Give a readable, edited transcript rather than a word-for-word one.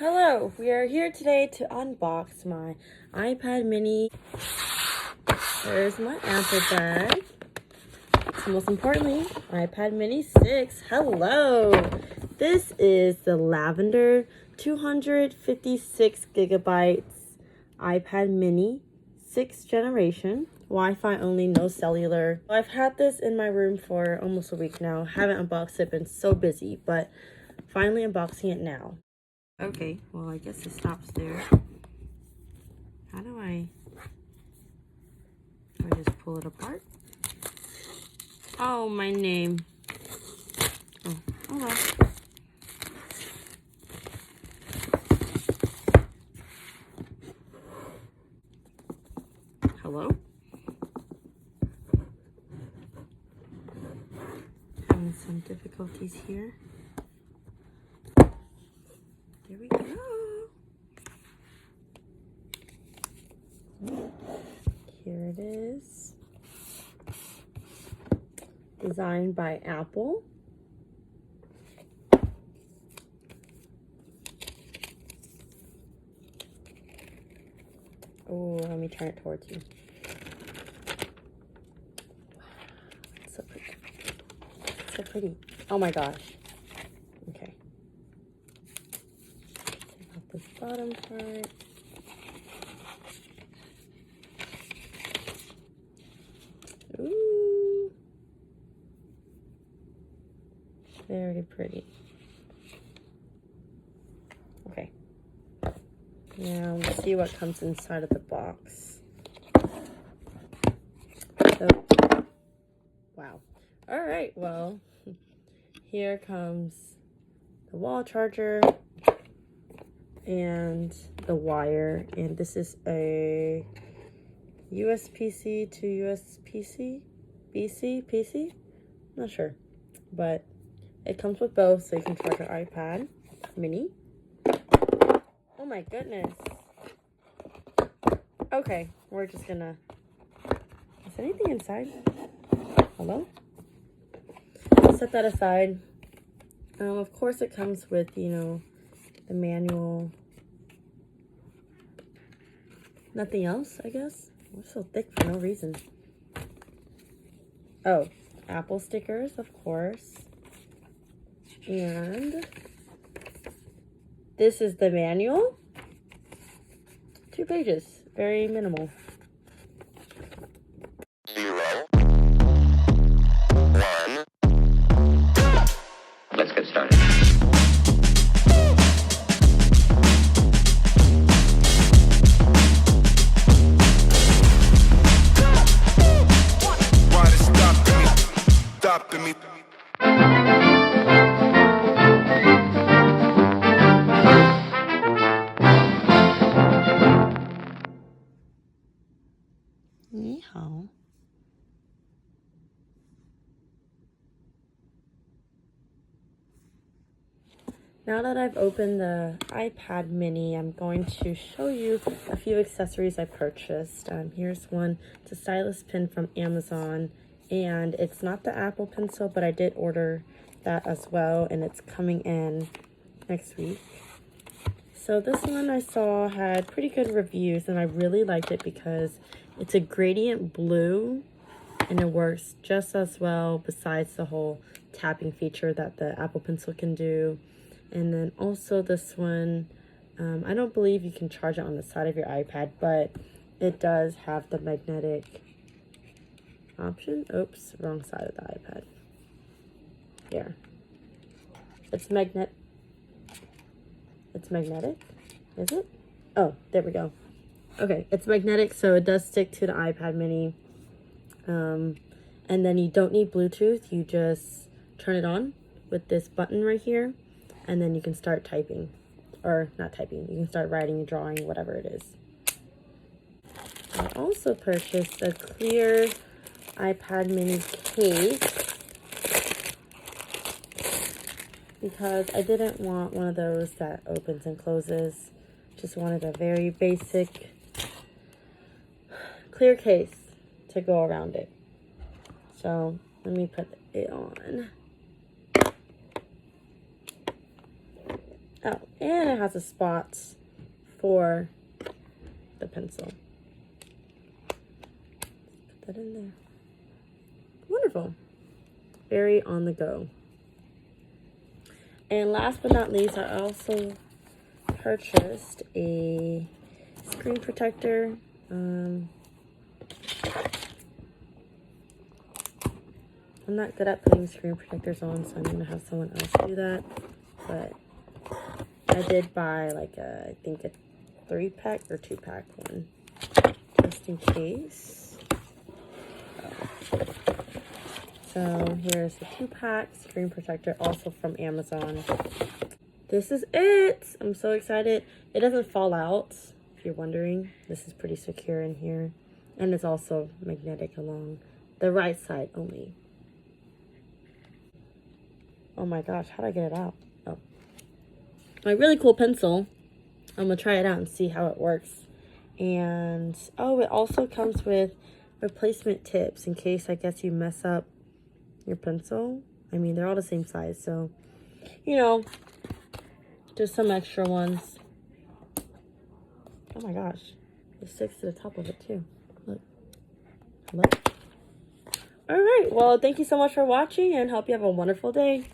Hello, we are here today to unbox my iPad mini. There's my Apple bag. So most importantly, iPad mini 6. Hello! This is the lavender 256 gigabytes iPad mini 6th generation. Wi-Fi only, no cellular. I've had this in my room for almost a week now. Haven't unboxed it, been so busy, but finally unboxing it now. Okay, well, I guess it stops there. How do I just pull it apart? Oh, my name. Oh, well. Hello? Having some difficulties here. There we go. Here it is. Designed by Apple. Oh, let me turn it towards you. Wow, it's so pretty. It's so pretty. Oh my gosh. Okay. Take off this bottom part. Ooh. Very pretty. Okay. Now let's see what comes inside of the box. So, wow. Alright, well, here comes the wall charger and the wire. And this is a USB-C to USB-C? PC? Not sure. But it comes with both, so you can charge your iPad mini. Oh my goodness. Okay, we're just gonna... Is anything inside? Hello? Set that aside. Of course it comes with, the manual. Nothing else, I guess. It's so thick for no reason. Oh, Apple stickers, of course. And this is the manual. 2 pages, very minimal. 0, 1. Let's get started. Why is stopping me? Ni hao. Now that I've opened the iPad mini, I'm going to show you a few accessories I purchased. Here's one. It's a stylus pen from Amazon, and it's not the Apple pencil, but I did order that as well, and it's coming in next week. So this one I saw had pretty good reviews, and I really liked it because it's a gradient blue, and it works just as well besides the whole tapping feature that the Apple Pencil can do. And then also this one, I don't believe you can charge it on the side of your iPad, but it does have the magnetic option. Oops, wrong side of the iPad. Here. It's magnetic. Is it? Oh, there we go. Okay, it's magnetic, so it does stick to the iPad mini. And then you don't need Bluetooth. You just turn it on with this button right here, and then you can start typing. Or not typing, you can start writing, drawing, whatever it is. I also purchased a clear iPad mini case because I didn't want one of those that opens and closes. Just wanted a very basic clear case to go around it. So let me put it on. Oh, and it has a spot for the pencil. Put that in there. Wonderful. Very on the go. And last but not least, I also purchased a screen protector. I'm not good at putting screen protectors on, so I'm gonna have someone else do that. But I did buy like I think a 3-pack or 2-pack one, just in case. So here's the 2-pack screen protector, also from Amazon. This is it. I'm so excited. It doesn't fall out, if you're wondering. This is pretty secure in here. And it's also magnetic along the right side only. Oh my gosh, how do I get it out? Oh. My really cool pencil. I'm gonna try it out and see how it works. And, oh, it also comes with replacement tips in case, I guess, you mess up your pencil. I mean, they're all the same size, so, you know, just some extra ones. Oh my gosh, it sticks to the top of it too. Look. Hello? All right, well, thank you so much for watching, and hope you have a wonderful day.